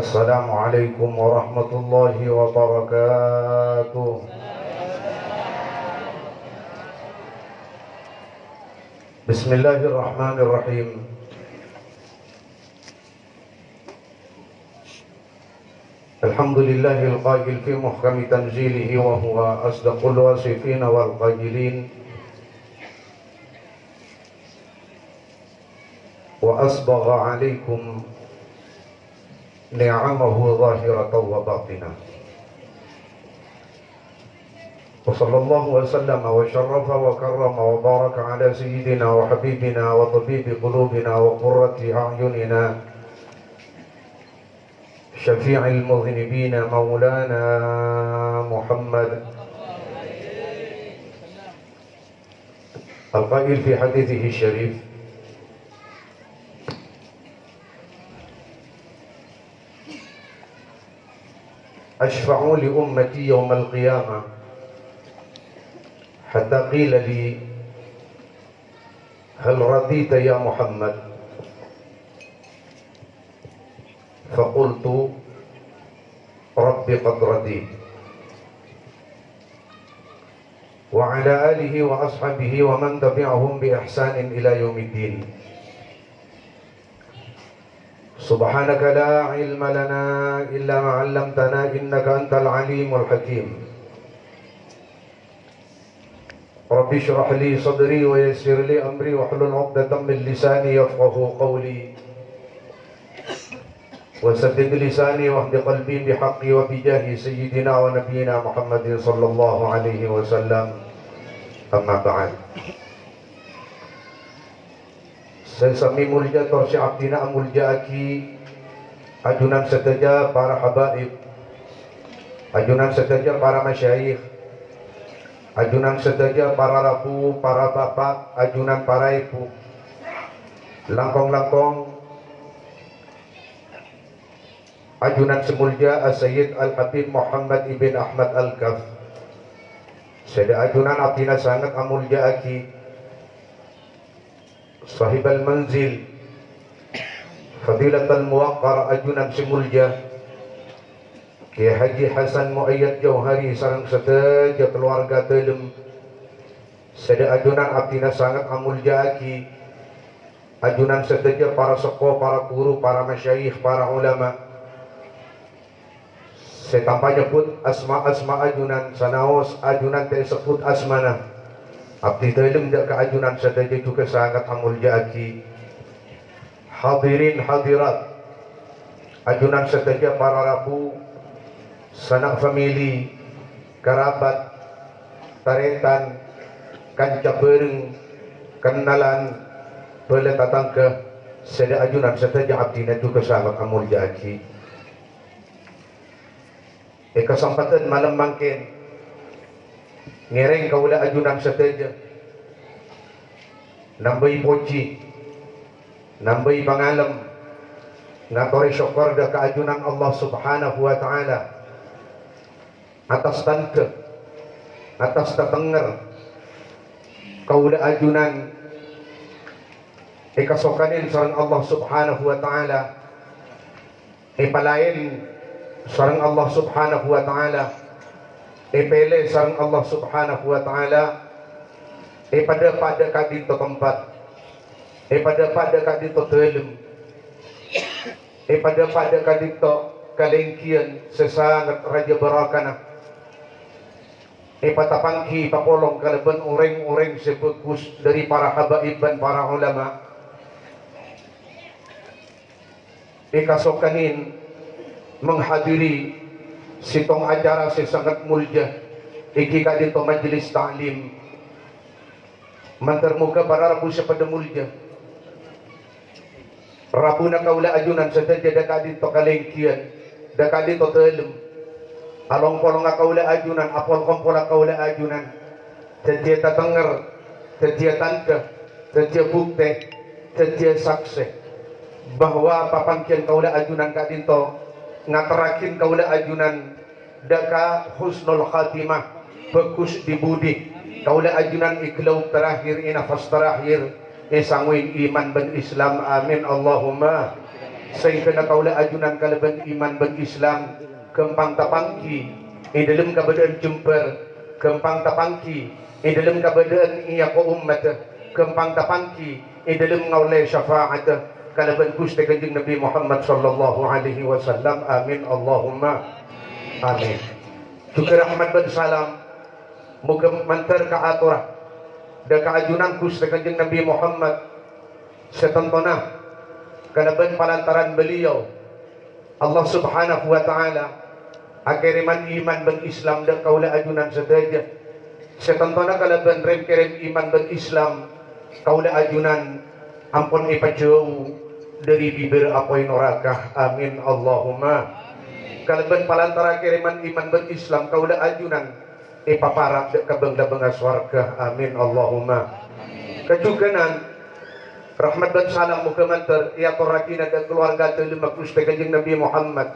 Assalamualaikum warahmatullahi wabarakatuh. Bismillahirrahmanirrahim. Alhamdulillahil qail fi muhkami tanzilihi wa huwa asdaqul wasifin wal qailin. Wa asbagha alaikum ni'amahu zahiratan wa batinah. Wa sallallahu wa sallama wa syarrafa wa karrama wa baraka ala sayyidina wa habibina wa tabibi qulubina wa qurrati a'yunina syafi'il mudhinibina maulana Muhammad al-qail fi hadithihi syarif, أشفع لأمتي يوم القيامة حتى قيل لي هل رضيت يا محمد؟ فقلت ربي قد رضيت. وعلى آله وأصحابه ومن تبعهم بإحسان إلى يوم الدين. سبحانك لا علم لنا إلا ما علمتنا إنك أنت العليم الحكيم. رب اشرح لي صدري ويسر لي أمري واحلل عقدة من لساني يفقهوا قولي وسدد لساني واهد قلبي بحقي وبجاه سيدنا ونبينا محمد صلى الله عليه وسلم. أما بعد. Sesami mulja torsi abdina mulja aki ajunan sedaja para habaib, ajunan sedaja para masyayikh, ajunan sedaja para rabu, para bapak, ajunan para ibu, langkong-langkong ajunan semulja As-Sayyid Al-Habib Muhammad Ibn Ahmad Al-Kaf. Seda ajunan abdina sangat amulja aki Sahib al-Manzil Fadilat al-Muwaqqar ajunan simulja Kiai Haji Hasan Muayyad Jauhari sarang sedaja keluarga telem. Seda ajunan abdina sangat amulja aki ajunan sedaja para sekoh, para guru, para masyayikh, para ulama. Saya tanpa nyebut asma-asma ajunan sanaos ajunan tersebut asmana abdi dalam dak keajunan sedaja juga sangat amulja aki. Hadirin hadirat ajunan sedaja para rabu, sanak famili, kerabat, taretan, kanca bereng, kenalan, bela tatangga, seda ajunan sedaja abdina juga sangat amulja aki. Kesempatan malam mangkin ngereng kaula ajunan sedaja nambai poci, nambai pangalam, ngatori syukur da keajunan Allah subhanahu wa ta'ala atas tante, atas tetenger kaula ajunan kasokanin sareng Allah subhanahu wa ta'ala palain sareng Allah subhanahu wa ta'ala pele sareng Allah subhanahu wa ta'ala pada kadito tempat pada kadito telem pada kadito kalengkian sesangat raja barakana patapangki papolong kalaban ureng-ureng sebagus dari para habaib dan para ulama kasokanin menghadiri sitong acara sesangat mulja iki kadito majelis ta'lim mantarmuka para rabu sepada mulja rabu na kaula ajunan sedaja da kadito kalengkian da kadito telem along-polong kaula ajunan apol kompola kaula ajunan sedia tatenger sedia tanda sedia bukti sedia saksi bahwa papangkian kaula ajunan kadito ngaterakin kaula ajunan daka husnul khatimah bagus di budi kaula ajunan iklau terakhir nafas terakhir sangwin iman dan Islam amin Allahumma sehingga kaula ajunan kalaban iman ben Islam kempang tapangki dalam keadaan jumper kempang tapangki dalam keadaan iya ko ummat kempang tapangki dalam ngaulai syafaat kalaban Gusti Kanjeng Nabi Muhammad sallallahu alaihi wasallam. Amin Allahumma amin. Juga rahmat dan salam muga mantar ka aturah da kaajunan Gusti Kanjeng Nabi Muhammad setentona kalaban palantaran beliau Allah Subhanahu wa taala akiriman iman ben Islam dan kaula ajunan sedaya setentona kalaban rem kirim iman ben Islam kaula ajunan ampun ipajauh dari bibir apoy neraka. Amin Allahumma. Kalaban palantara kiriman iman ben Islam kaula ajunan ipaparak dek kabeng-kabeng swarga. Amin Allahumma. Kajuganan rahmat dan salam muga mantar ya torakina dan keluarga telema Gusti Kanjeng Nabi Muhammad,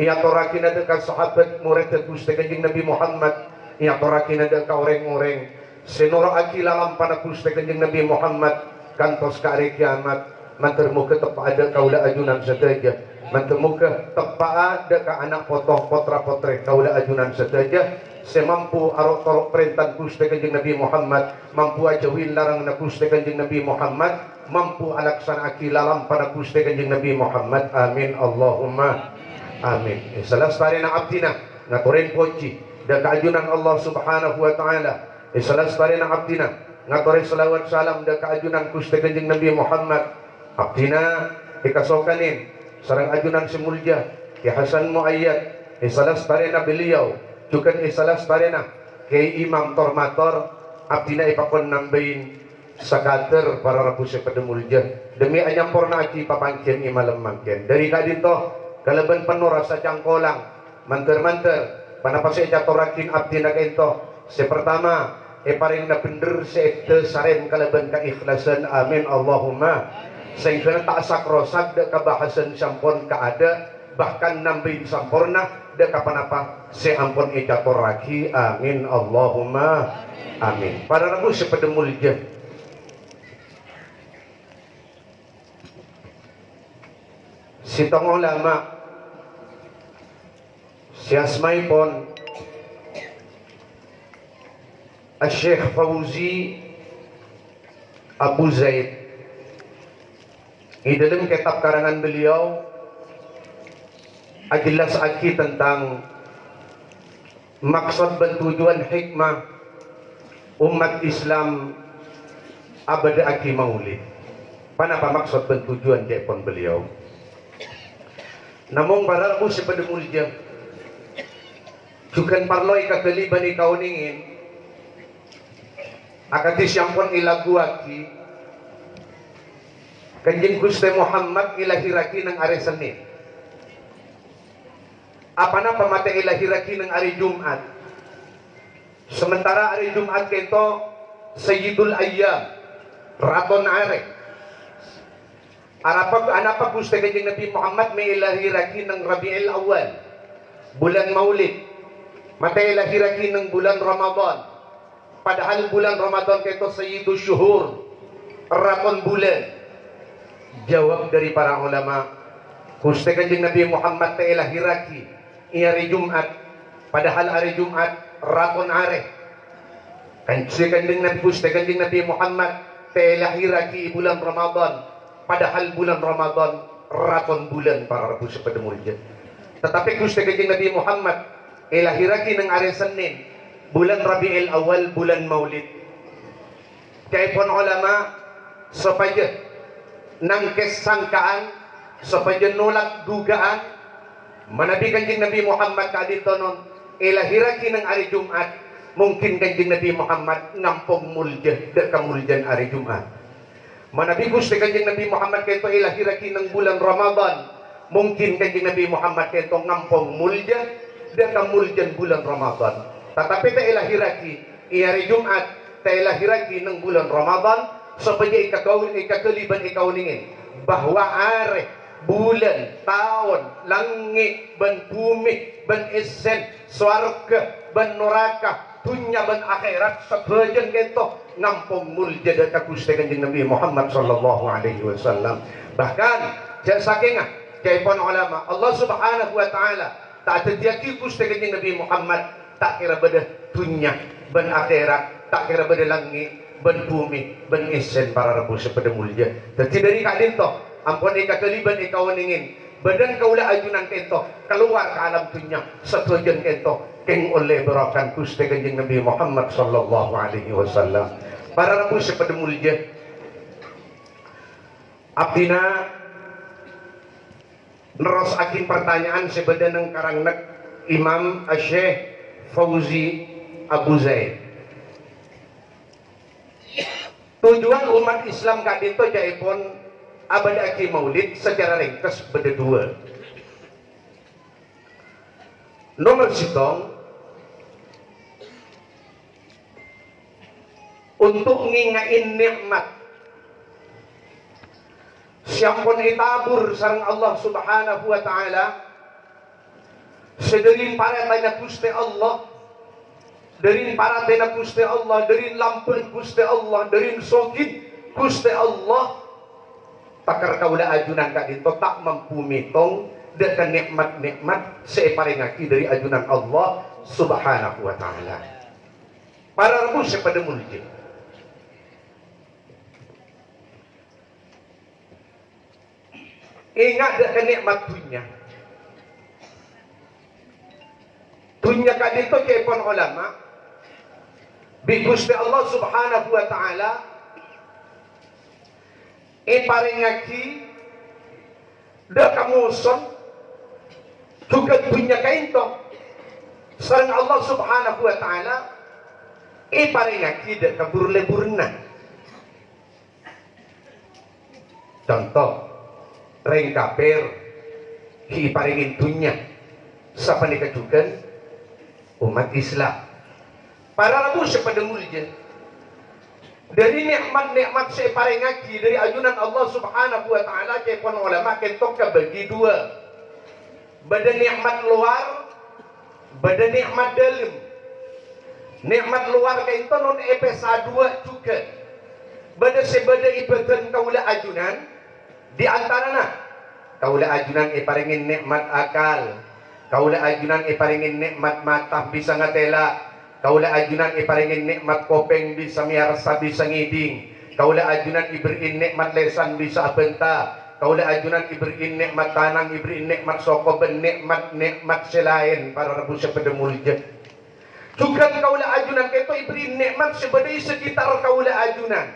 ya torakina dan sahabat murid Gusti Kanjeng Nabi Muhammad, ya torakina dan kaureng-ureng senora akila lampana Gusti Kanjeng Nabi Muhammad kantos ka hari kiamat. Mantar muka tepa ada kaula ajunan sedaya, mantar muka tepa ada ka anak potong potra potre kaula ajunan sedaya semampu arok torok perintah Gusti Kanjeng Nabi Muhammad, mampu ajawin larang na Gusti Kanjeng Nabi Muhammad, mampu alaksana akila lampana Gusti Kanjeng Nabi Muhammad. Amin Allahumma amin. Salas tari na abdina ngatoren poci dan kaajunan Allah Subhanahu wa taala. Salas tari na abdina ngatoren salawat salam dan kaajunan Gusti Kanjeng Nabi Muhammad. Abdina ikasokanin sarang ajunan semulja ya Hasan Muayyad isalas tarena beliau juga isalas tarena kay Imam Tormator abdina ipakon nambahin sakater para rabu sepedemulja demi anyamporna aki papangkian imalam mangkian dari kadito kalaban penuh rasa cangkolang manter-manter panapasya catorakin abdina kento sepertama paring na bener seete saren kalaban keikhlasan. Amin Allahumma. Sehingga tak sakrosak dek kebahasan sampun keada bahkan nambahin sampurna dek kapan apa seampun icator lagi. Amin Allahumma amin. Para rabu sepedemulja sitong ulama siasmaipon Syekh Fauzi Abu Zaid di dalam kitab karangan beliau jelas aki tentang maksud dan tujuan hikmah umat Islam abada aki maulid. Panapa maksud dan tujuan jepon beliau? Namun para rabu sepedemulja juga parloi kakaliban ikaw ningin akatis yang pun ilagu aki Kanjeng Gusti Muhammad ilahiraki ng ari Senin. Apa na pamata ilahiraki ng ari Jumat. Sementara ari Jumat kento Sayyidul Ayyam, Raton Are. Anapa Gusti Kanjeng Nabi Muhammad may ilahiraki ng Rabiul Awal, bulan Maulid. Mata ilahiraki ng bulan Ramadan. Padahal bulan Ramadan kento Sayyidul Syuhur, Raton bulan. Jawab dari para ulama Gusti Kanjeng Nabi Muhammad ilahiraki hari Jumat padahal hari Jumat Raton Are kan Gusti Kanjeng Nabi Muhammad ilahiraki bulan Ramadan padahal bulan Ramadan Raton bulan para rabu sepedemulja. Tetapi Gusti Kanjeng Nabi Muhammad ilahiraki ng hari Senin bulan Rabiul Awal bulan Maulid. Kaya pun ulama supaya nang kesangkaan supaya nolak dugaan manabi Kanjeng Nabi Muhammad kadito nun ilahiraki ng hari Jumat mungkin Kanjeng Nabi Muhammad ngampong mulja da kamuljan hari Jumat. Manabi Gusti Kanjeng Nabi Muhammad kento ilahiraki ng bulan Ramadan mungkin Kanjeng Nabi Muhammad kento ngampong mulja da kamuljan bulan Ramadan. Tetapi ta ilahiraki hari Jumat ta ilahiraki ng bulan Ramadan supaya ikakaliban ikaw ningin bahwa are bulan tahun langit ban bumi ban isen swarga ban neraka dunya ban akhirat sebagian kento ngampung mulja ka Gusti Kanjeng Nabi Muhammad sallallahu alaihi wasallam. Bahkan saking kaipon ulama Allah subhanahu wa ta'ala tak terjadi Gusti Kanjeng Nabi Muhammad tak kira beda dunia ben akhirat tak kira beda langit ben bumi ben isen para rabu sepada mulia jadi dari kadin toh ampun ika keliban ika waningin badan kaulah ajunan kento keluar ke alam dunia setujan kento keng oleh berakan Gusti Kanjeng Nabi Muhammad sallallahu alaihi wasallam para rabu sepada mulia abdina neros akin pertanyaan sebadan karang nak Imam Syekh Fauzi Abu Zaid. Tujuan umat Islam kadito jaipun abad aki maulid secara ringkas beda dua. Nomor sitong untuk ngingain nikmat siapun itabur sareng Allah subhanahu wa ta'ala sederin para tanya Gusti Allah derin para tanya Gusti Allah derin lampun Gusti Allah derin sogin Gusti Allah takar kaula ajunan kadito tak mampu mitong dengan nikmat-nikmat separingaki dari ajunan Allah subhanahu wa ta'ala para rabu sepada muljib ingat dengan nikmat dunia kadito kepon ulama bi Gusti Allah subhanahu wa ta'ala paringaki da kamuson juga dunia kainto sareng Allah subhanahu wa ta'ala paringaki da kabur-leburna contoh reng kafir paringin dunia sapa dikajukan umat Islam para rabu sepada mulia dari nikmat-nikmat separingaki dari ajunan Allah subhanahu wa ta'ala kepon ulama kentok bagi dua badan nikmat luar badan nikmat dalam nikmat luar kento non epesa dua juga badan sebada ibadan kaula ajunan di antaranya kaula ajunan paringin nikmat akal kaula ajunan paringin nikmat mata bisa ngatela kaula ajunan paringin nikmat kopeng bisa miarsa bisa ngiding kaula ajunan iberiin nikmat lesan bisa abenta kaula ajunan iberiin nikmat tanang iberiin nikmat soko ben nikmat selain para rabu sepada mulia juga kaula ajunan keto iberiin nikmat sebagai sekitar kaula ajunan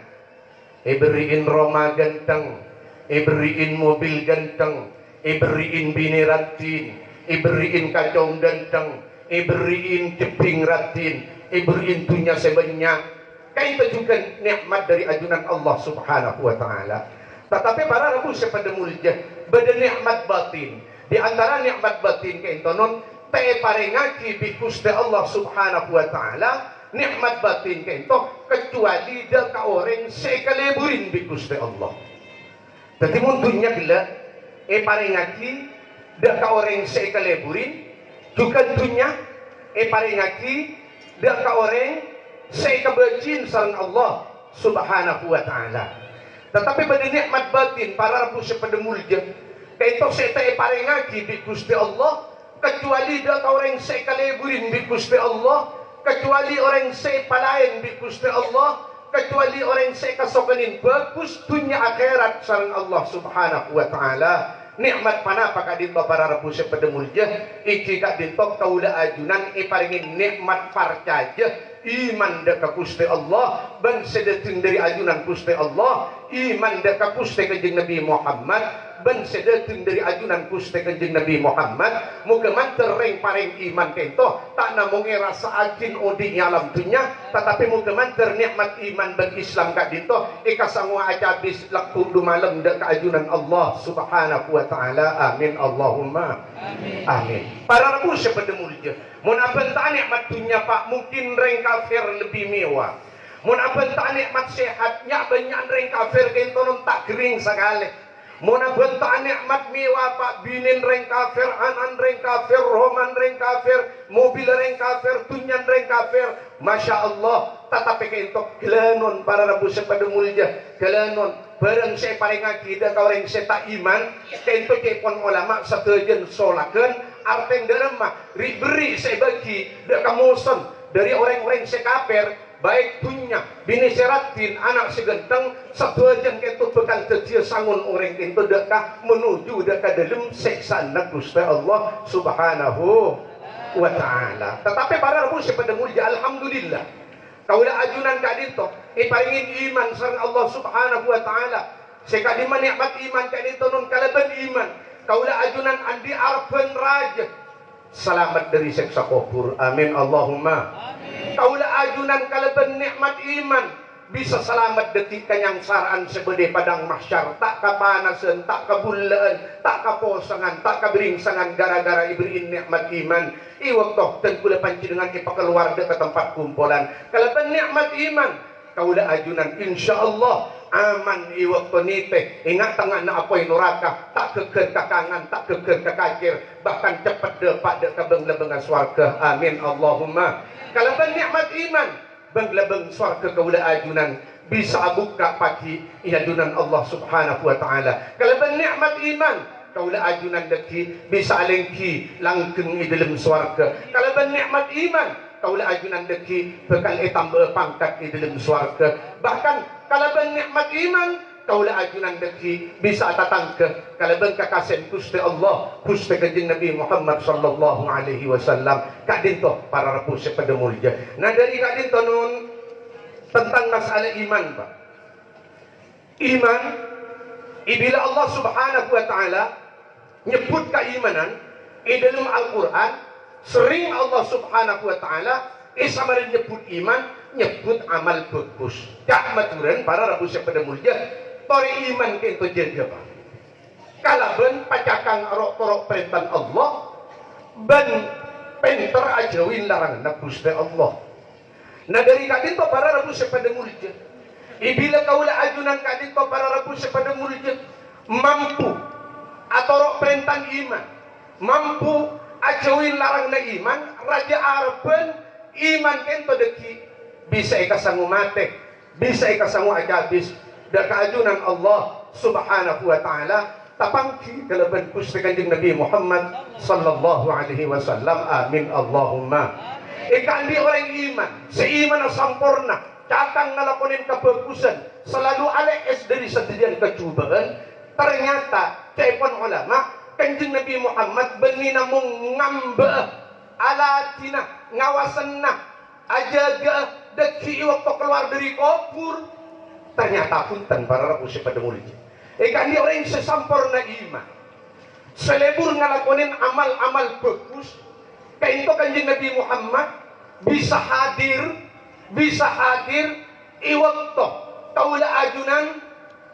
iberiin Roma ganteng iberiin mobil ganteng iberiin bini ratin iberiin kacau ganteng iberiin jeping ratin iberiin dunia sebanyak kaita juga nikmat dari ajunan Allah subhanahu wa ta'ala tetapi para rabu sepada mulia beda nikmat batin di antara nikmat batin kaita non te parengaki bi Gusti Allah subhanahu wa ta'ala nikmat batin kaita kecuali da ka orang sekaleburin bi Gusti Allah jadi mundunya gila parengaki da ka orang sekaleburin juga dunia parengaki da ka orang sekabecin sareng Allah subhanahu wa ta'ala tetapi pada nikmat batin para rabu sepada mulia kaito seta parengaki bi Gusti Allah kecuali da ka orang sekaleburin bi Gusti Allah kecuali orang sepalain bi Gusti Allah kecuali orang sekasokanin bagus dunia akhirat sareng Allah subhanahu wa ta'ala nikmat panapa kadito para rabu sepada mulia iki kadito kaula ajunan paringin nikmat parcaja iman deka Gusti Allah ban sedeting dari ajunan Gusti Allah iman deka Gusti Kanjeng Nabi Muhammad ban sedeting dari ajunan Gusti Kanjeng Nabi Muhammad muga manter reng paring iman kento tak namung rasa ajin odi alam dunya tetapi muga manter nikmat iman ban Islam kadito ikasangwa acabis laktu dumalem deka ajunan Allah subhanahu wa ta'ala amin Allahumma amin para rabu sepada mulia mun abenta nikmat dunia pak mungkin reng kafir lebih mewah mun abenta nikmat sehatnya banyak reng kafir kento non tak gering sekali mun abenta nikmat mewah pak binin reng kafir anan reng kafir roman reng kafir mobil reng kafir tunyan reng kafir Masya Allah tetapi kento gelanon para rabu sepada mulia gelanon bareng saya paling akidah kau orang saya tak iman tentu kepon ulama setujen solakan arten derma beri saya bagi dak kamuson dari orang-orang saya kafir baik punya bini seratin anak segenteng setujen kentu bekal kecil sangun orang kentu dekah menuju dekah dalam seksa Gusti Allah Subhanahu wa ta'ala. Tetapi para rabu pada mulia alhamdulillah kaulah ajunan kadito paringin iman sareng Allah Subhanahu wa ta'ala sekadiman nikmat iman kadito nun kalaban iman kaulah ajunan andi arpen raja selamat dari siksa kubur amin Allahumma amin. Kaulah ajunan kalaban nikmat iman bisa selamat detik kanyangsaraan sebede padang mahsyar tak kapanasan tak kabulaan tak kaposangan tak kaberingsangan gara-gara iberiin nikmat iman iwak toh dan kula panci dengan ipa keluarga ke tempat kumpulan kalaban nikmat iman kaulah ajunan insyaallah aman iwak to nite ingat tengah na apoy neraka tak keker kakangan tak keker kakakir bahkan cepat depak dek kabeng-lebengan swarga amin Allahumma kalaban nikmat iman bang-lebeng swarga kaulah ajunan bisa buka pagi iadunan Allah Subhanahu wa ta'ala kalaban nikmat iman kaulah ajunan deki bisa alengki langkeng di dalam swarga kalaban nikmat iman kaulah ajunan deki bekal tambah pangkat di dalam swarga bahkan kalaban nikmat iman kaulah ajunan deki bisa datang ke kalaban kakasen Gusti Allah Gusti kanjeng Nabi Muhammad sallallahu alaihi wasallam kadinto para rabu pada mulia nah dari kadinto nun tentang masalah iman Pak iman ibila Allah Subhanahu wa ta'ala nyebut keimanan di dalam Al-Quran sering Allah Subhanahu wa ta'ala samarin nyebut iman nyebut amal bagus cak maturan para rabu pada mulia tori iman ke itu jaga Pak kalaban pacakang rok-rok perintah Allah ban penter ajawin larangan Gusti Allah nah dari kadinto para rabu pada mulia ibila kaulah ajunan kadinto para rabu pada mulia mampu atau rok perintah iman mampu ajawin larang na iman raja Araban iman kento deki bisa ikasangu mate bisa ikasangu ajabis dan keajunan Allah Subhanahu wa ta'ala tapangki kalaban Gusti kanjeng Nabi Muhammad sallallahu alaihi wasallam amin Allahumma ikandi orang iman seiman na sampurna cakang ngalakonin kebagusan selalu ales dari setiap kecubaan ternyata cepon ulama kanjeng Nabi Muhammad benina mung ngamba alatina ngawasanna ajaga deki waktu keluar dari kubur ternyata punten para rabu pada mulia ikan dia orang yang sesampurna iman selebur ngalakonin amal-amal bagus kayak itu kanjeng Nabi Muhammad bisa hadir iwakto kaulah ajunan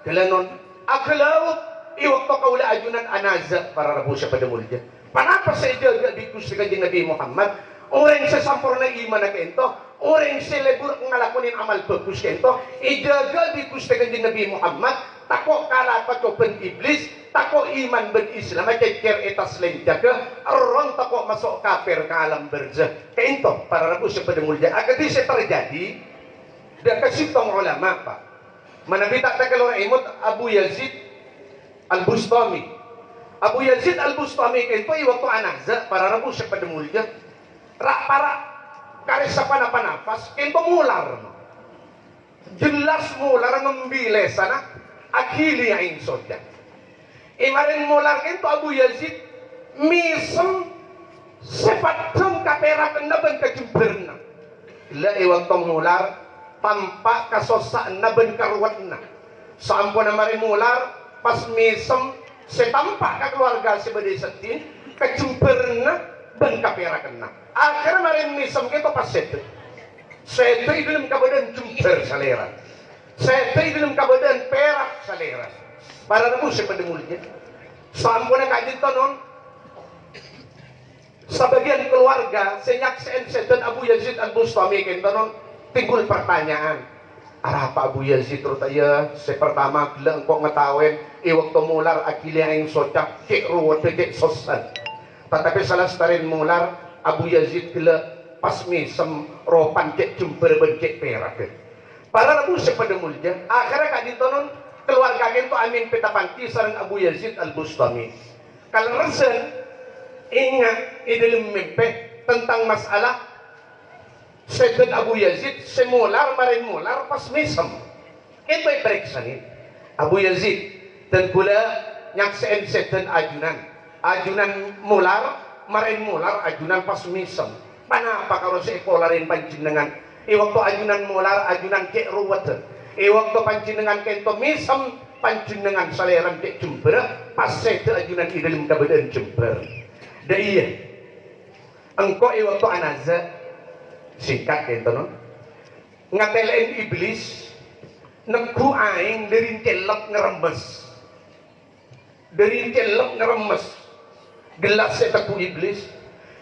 kelanon akhlaut iwakto kaulah ajunan anaza para rabu pada mulia kenapa saya jaga di Gusti kanjeng Nabi Muhammad orang yang sesampurna iman na kento orang yang selebur ngalakonin amal bagus kento ijaga di Gusti kanjeng Nabi Muhammad tako kalah pacoban iblis tako iman ben Islam cecer etas lain jaga ron tako masuk kafir ke alam barzah kento para rabu pada mulia agar bisa terjadi dan kasitong ulama Pak manabita takalor imut Abu Yazid Al-Bustami Abu Yazid Al-Bustami kento waktu anazah para rabu pada mulia rak para karis apa nafas kento mular jelas mular membile sana akhili ain soja imarin mular kento Abu Yazid misem sepatem kapera kena ben kejemberna la waktu mular tampak kasosak na ben karwatna sampun amari mular pas misem setampak ka keluarga sebede setin kejemberna ben kapera kena akhirnya marin misem kento pas sete dalam kabadan jember salera sete dalam kabadan perak salera para rabu pada mulia sampun kajit tonon sebagian keluarga senyak sedan Abu Yazid Al-Bustami kento non timbul pertanyaan apa Abu Yazid terutaya pertama gila engkau ngetawen waktu mular akhirnya yang socak cek ruwet cek sosan tetapi salah setarin mular Abu Yazid gila pas misem ropan cek jember ben cek perak para rabu pada mulia akhirnya kadin tonon keluarga itu Amin Petapanti sareng Abu Yazid Al-Bustami. Kalau resen ingat dalam mimpi tentang masalah Sayyid Abu Yazid semular marin mular pas misem. Itu periksa nih Abu Yazid dan pula nyakseen Sayyid ajunan mular marin mular ajunan pas misem. Kenapa kalau seekolarin panjenengan? Waktu ajunan mular ajunan kek ruwet. Waktu panjenengan kento misem panjenengan saleran kek Jember pas Sayyid ajunan dalam kabadan Jember. Dah iya. Engkau waktu anaza singkat kento no. Ngatelain iblis negu aing dari celok ngeremes. Dari celok ngeremes. Gelas seteku iblis.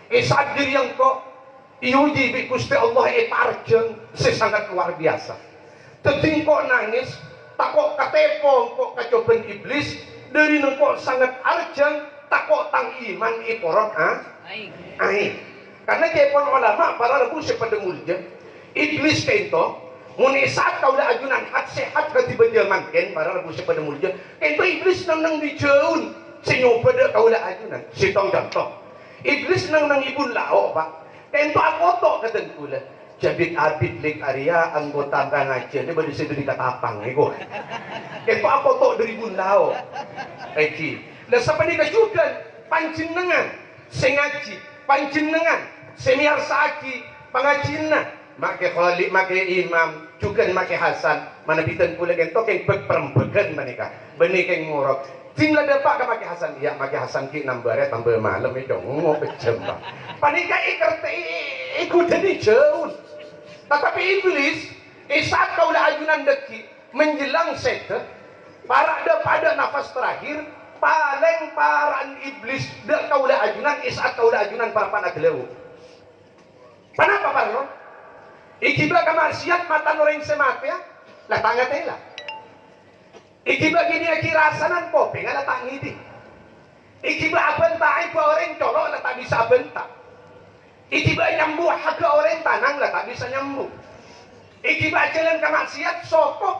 Saat diri yang kok iuji bi Gusti Allah parjeng sesangat luar biasa. Teting kok nangis, tak kok katepo kok kacoban iblis dari nengkok sangat arjeng, tak kok tang iman iporot aing. Karena kepon ulama para rabu sepada mulja iblis kento muni saat kau dah ajunan hat sehat ketiba zaman ken para rabu sepada mulja kento iblis nang dijaun senyoba dah kau dah ajunan sitong contoh iblis nang ibun lao pak kento akoto katan kula jabit abid lik Arya anggota pengajian ini baru saya dari katapang ego kento akoto dari ibun lao eki dan sampai ni kajukan panjenengan sengaji panjenengan semiar saki pangajinna make khalik make imam juga make Hasan mana bitan pula kento keng perembegan menikah benih keng ngorok tinggal dapat ke make Hasan ya make Hasan ki nambare tambah malam itu ngomong pecem bang panika ikerte ikut jadi jauh tetapi iblis saat kau dah ajunan deki menjelang sete para pada nafas terakhir paling paran iblis dak kau dah ajunan saat kau dah ajunan para panaglewu kenapa parno ikiba kamaksiat mata noreng semate ya lah tangga tela ikiba gini aki rasanan kopi ngala tak ngidi ikiba abentai pa orang colok lah tak bisa bentak ikiba nyambu haga orang tanang lah tak bisa nyambu ikiba jalan kamaksiat sokok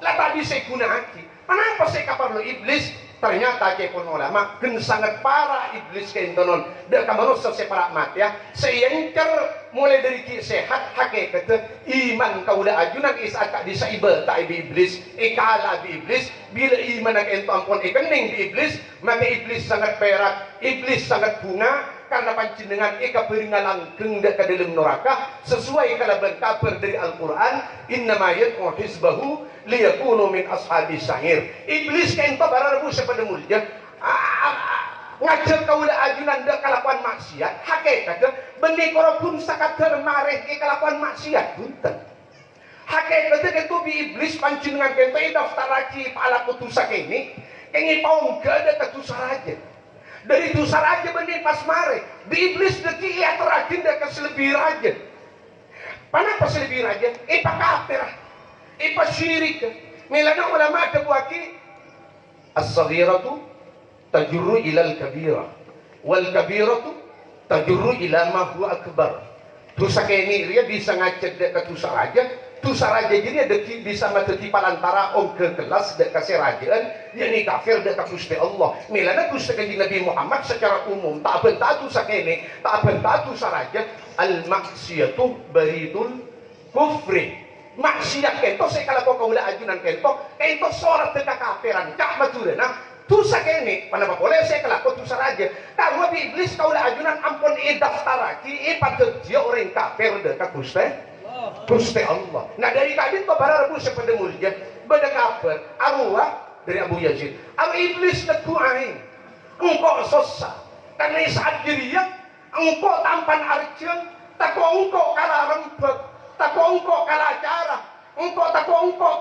lah tak bisa gunaki kenapa sih kapan lo iblis ternyata kepon ulama gen sangat parah iblis kentonon dak kamanusa separak mati ya seyencer mulai dari ki sehat hakikat iman kau dah ajunan isaat tak disaiba tak iblis ikala iblis bila iman nak ento ampun ikening di iblis maka iblis sangat perak iblis sangat bunga karena panjenengan eka beringan langgeng dak ke dalam neraka sesuai kalaban kabar dari Al-Qur'an innama yad'u hizbahu liyakunu min ashabis sa'ir iblis kento barabu sepada mulja ngajak kau dah ajunan dak kelakuan maksiat hakikat benih korupun sakadar mareh ke kelakuan maksiat bunten hakikat itu bi iblis panjenengan kento daftar lagi pala putusa kene kengi paung gak ada ketusa raja dari dosa raja benih pas mare di iblis deki ia terajin dak keselebih raja kenapa selebih raja ipa kafir ipa syirik milana ulama ada buaki as-saghiratu tajurru ilal kabira wal kabiratu tajurru ila ma huwa akbar dosa kene dia bisa ngajak dak ketusa raja dosa raja jadi ada bisa mateti palantara om ke kelas dak kasih rajaan yakni kafir dak Gusti Allah milana Gusti kanjeng Nabi Muhammad secara umum tak bentak dosa kene tak bentak dosa raja al maksiyatu baridul kufri maksiat kento sekala kau ulah ajunan kento sorat dak kafiran cak maturana dosa kene panapa boleh sekala kau dosa raja kalau iblis kau ulah ajunan ampun daftaraki pada dia orang kafir dak Gusti Allah. Nah dari tadi kau bara rebu sepada mulja beda kabar arwah dari Abu Yazid Abu iblis teku aing engkau sosa karena saat dirinya engkau tampan arjeng tak engkau kalah rembek tak engkau kalah cara engkau tak engkau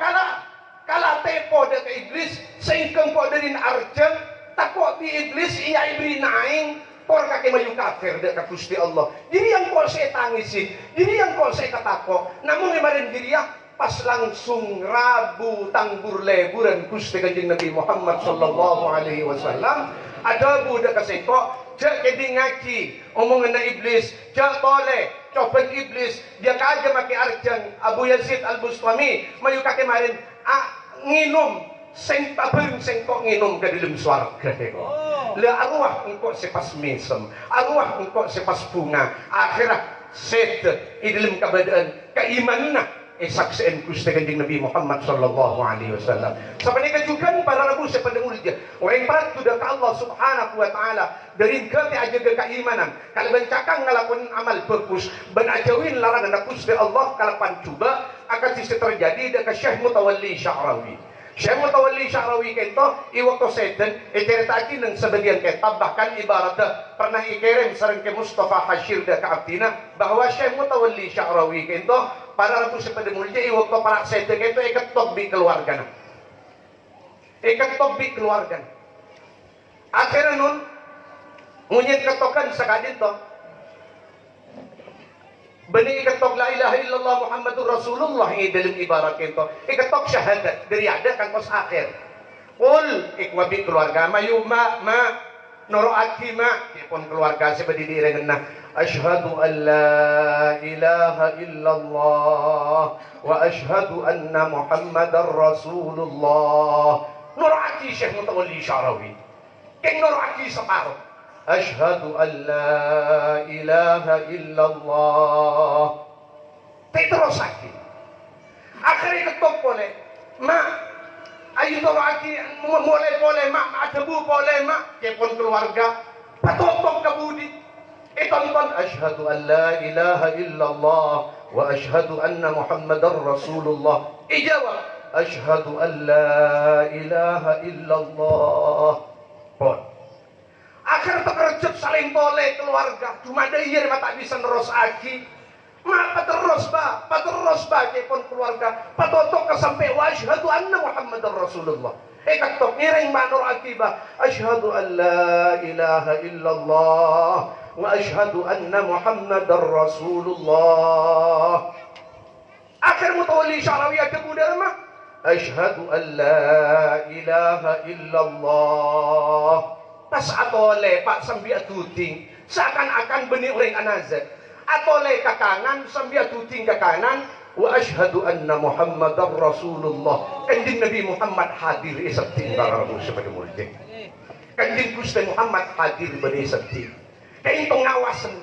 kalah tepo dari iblis sehingga engkau dari arjeng tak bi iblis iya ibri naing por kakek mayu kafir dekat Gusti Allah. Jadi yang kau saya tangisin, jadi yang kau saya ketakok. Namun kemarin dia pas langsung rabu tangbur leburan Gusti kanjeng Nabi Muhammad sallallahu alaihi wasallam ada budak keseko jak kedi ngaji omongan iblis jak boleh coba iblis dia kaja maki arjang Abu Yazid Al-Bustami mayu kakek kemarin nginum sing tabeng sing kok nginum ke dalam swarga le arwah engkau sepas mesem arwah engkau sepas bunga akhirat set di dalam keadaan keimanan saksian Gusti Kanjeng Nabi Muhammad sallallahu alaihi wasallam sampai kejukan para rabu sepada mulia orang patu dak Allah subhanahu wa taala dari kati aja ke keimanan kalau bencakang ngelakuin amal bagus ben ajawin larangan Gusti Allah kalapan coba akan sisi terjadi dak Syekh Mutawalli Sya'rawi Syekh Mutawalli Sya'rawi kento iwaktu seden ceritakan ng sebagian kitab bahkan ibaratnya pernah ikirim sareng ke Mustafa Hashir dak abdina bahwa Syekh Mutawalli Sya'rawi kento para rabu sepada mulia iwaktu para seden kento ikat tobi keluarga ikat tobi keluarga akhirnya nun ngunyit ketokan sakadin to bani ikatok la ilaha illallah Muhammadur Rasulullah ini dalam ibarat itu ikatok syahadat dari ada kan kos akhir qul ikwabi keluarga mayuma ma noro'ati ma pun keluarga seperti direngenah asyhadu an la ilaha illallah wa asyhadu anna Muhammadar Rasulullah noro'ati Syekh Mutawalli Sya'rawi keng noro'ati separuh asyhadu an la ilaha illallah terus lagi akhirnya ketok boleh mak ayo tolaki boleh mak adebu boleh mak kepon keluarga patotok kebudi iton asyhadu an la ilaha illallah wa asyhadu anna Muhammadar Rasulullah ijawab asyhadu an la ilaha illallah pon akhir terkejut saling boleh keluarga cuma ada iya tak bisa terus lagi mak terus ba kepon keluarga patotok kesampai wa asyhadu anna Muhammadar Rasulullah katok ngiring manur akibat asyhadu an la ilaha illallah wa asyhadu anna Muhammadar Rasulullah akhir Mutawalli Sya'rawi ada budar mah asyhadu an la ilaha illallah pas atole pak sambil tuting seakan-akan benih orang anazat atole kakangan sambil tuting ke kanan wa asyhadu anna Muhammadar Rasulullah kanjeng Nabi Muhammad hadir isabtin para rabu sebagai mulia kanjeng Gusti Muhammad hadir pada isabtin kayak itu ngawasan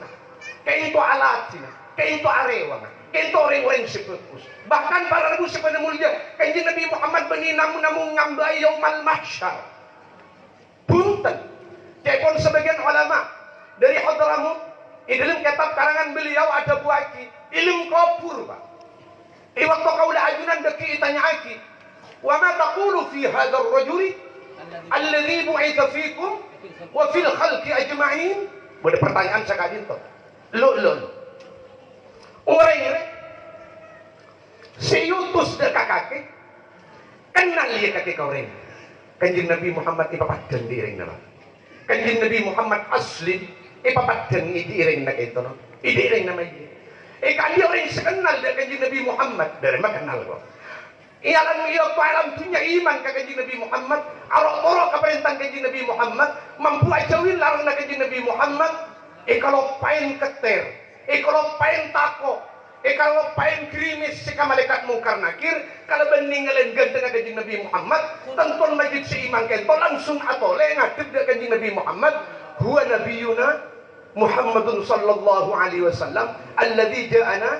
kayak itu alatina kayak itu arewang kayak itu orang-orang sepekus bahkan para rabu sebagai mulia kanjeng Nabi Muhammad bani namun ngambai yaumal mahsyar punten kepon sebagian ulama dari Hadramaut di dalam kitab karangan beliau ada buaki ilmu kopur pak waktu kaulah ajunan deki itanya aki wa ma taqulu fi hadzal rajuli alladhi bu'itha fikum wa fil khalqi ajma'in ada pertanyaan sakadin to lo orang si yutus de kakake kenal dia kakek orang kanjeng Nabi Muhammad ipapadang diiring nama kanjeng Nabi Muhammad asli ipapadang diiring na ito no idiiring nama ini kali orang sekenal dengan kanjeng Nabi Muhammad dari mana kenal kok ialan iyo alam punya iman ke kanjeng Nabi Muhammad arok-orok ke perintah kanjeng Nabi Muhammad mampu ajawin larang na kanjeng Nabi Muhammad kalau pain keter kalau pain tako kalau pain krimis si malaikat mungkar nakir kalau beninggalin ganteng kanjeng Nabi Muhammad tentu majid si iman kento langsung atole ngadep dengan kanjeng Nabi Muhammad huwa nabiyuna Muhammadun sallallahu alaihi wasallam alladzi ja'ana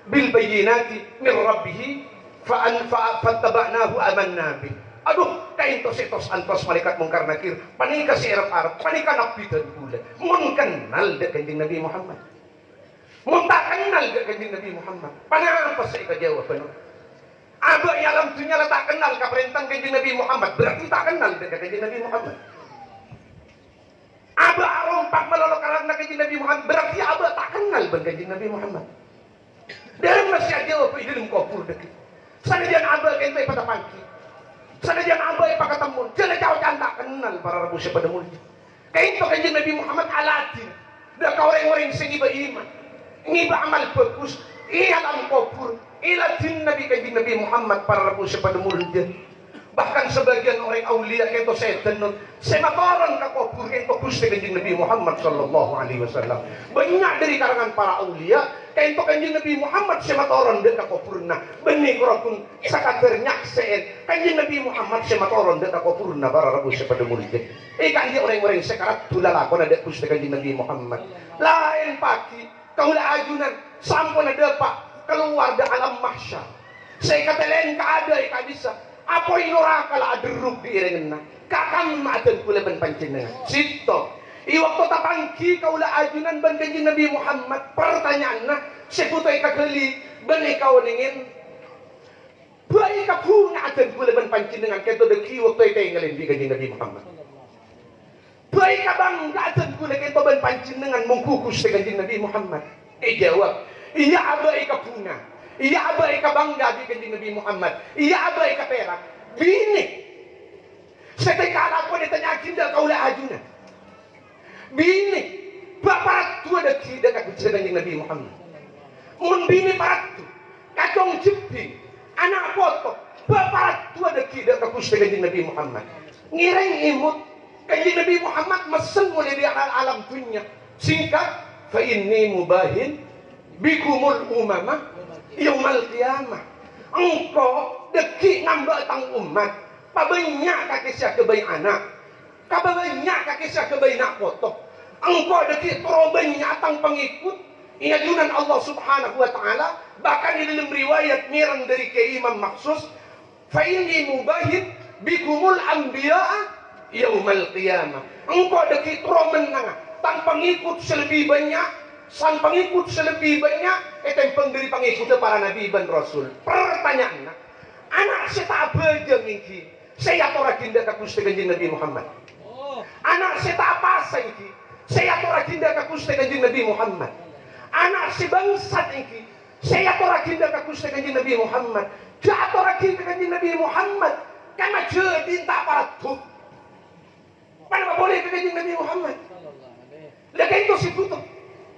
bil bayyinati min rabbih fattaba'nahu amanna bih aduh kaintos etos antos malaikat mungkar nakir panika si Arab panika nabidan pula mun kenal de kanjeng Nabi Muhammad mun tak kenal de kanjeng Nabi Muhammad panapa sa jawaban aba ya alam dunya tak kenal ka perintah kanjeng Nabi Muhammad berarti tak kenal de kanjeng Nabi Muhammad aba arompak melolok karena kanjeng Nabi Muhammad berarti aba tak kenal ban kanjeng Nabi Muhammad dari masih jawab dalam kubur dekat sanajan aba kente pada pangki sanajan aba pada ketemu jangan jauh tak kenal para rabu sepada mulia kayak itu kanjeng Nabi Muhammad alatin dah kau orang-orang sing iba iman ngiba amal bagus iya dalam kubur ilatin Nabi kanjeng Nabi Muhammad para rabu sepada mulia Bahkan sebagian orang aulia kento setan sematoran ka kubur kento Gusti Kanjeng Nabi Muhammad sallallahu alaihi wasallam. Banyak dari kalangan para aulia kento Kanjeng Nabi Muhammad sematoran dek ka kuburna. Benih kurang sakater nyakseen Kanjeng Nabi Muhammad sematoran dek ka kuburna para rabu sepada mulia. Kan dia orang-orang sekarat tulalakon ada Gusti Kanjeng Nabi Muhammad. Lain pagi kaula ajunan sampun ada pak keluar dari alam mahsyar. Saya kata lain keada bisa. Apa yang neraka lah aderuk di irengan kakam ma'adan kula ban panjenengan sito waktu tapangki kaulah ajunan ban Kanjeng Nabi Muhammad pertanyaanna seputai kageli ban ikaw ningin baik kapuna adan kula ban panjenengan keto deki waktu itu ngalin di Kanjeng Nabi Muhammad baik kabang adan kula keto ban panjenengan mengkukus di Kanjeng Nabi Muhammad jawab iya abai kapuna. Iya abai ka bangga di Kanjeng Nabi Muhammad. Iya abai ka perak. Bini. Setelah aku ditanyakin dah kaulah ajunan. Bini. Bapak tua deki dekat Kanjeng Nabi Muhammad. Mun bini paratu. Kadong jeping. Anak foto. Bapak tua deki dekat Kanjeng Nabi Muhammad. Ngireng imut. Kanjeng Nabi Muhammad mesen mulai di alam dunia. Singkat. Fa inni mubahin bikumul umamah yaumal qiyamah. Engkau deki ngambek tang umat pabanyak kakisya kebayi anak kabanyak kakisya kebayi nak foto. Engkau deki terobanya tang pengikut iajunan Allah subhanahu wa ta'ala. Bahkan di dalam riwayat mirang dari ke Imam Maksus fa inni mubahin bikumul anbiya'a yaumal qiyamah. Engkau deki teromenang tang pengikut selebih banyak sang pengikut selebih banyak itu yang pendiri pengikut para nabi dan rasul. Pertanyaannya anak saya tak bejeng ini saya toraginda ke Gusti Kanjeng Nabi Muhammad. Anak saya tak apa ini saya toraginda ke Gusti Kanjeng Nabi Muhammad. Anak si bangsat ini saya toraginda ke Gusti Kanjeng Nabi Muhammad. Dia toraginda ke Kanjeng Nabi Muhammad karena jadi tak paratuh. Mana boleh ke Kanjeng Nabi Muhammad? Lagi itu si butuh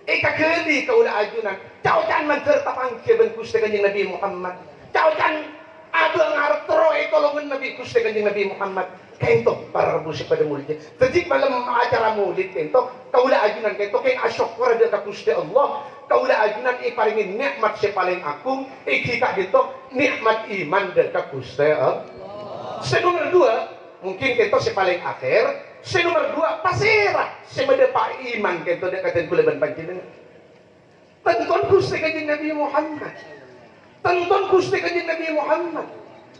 kageli kaulah ajunan kau jangan menceritakan keban Gusti Kanjeng Nabi Muhammad kau jangan abang artro tolongan Nabi Gusti Kanjeng Nabi Muhammad kento para rabu pada mulia jadi malam acara maulid kento kaulah ajunan kento keng asyukur ada Gusti Allah kaulah ajunan paringin nikmat si paling agung kita gitu nikmat iman dari Gusti Allah. Nomor dua mungkin kento si paling akhir. Nomor dua pasirah semede pak iman kento dekat kula ban panjenengan. Tonton Gusti Kanjeng Nabi Muhammad. Tonton Gusti Kanjeng Nabi Muhammad.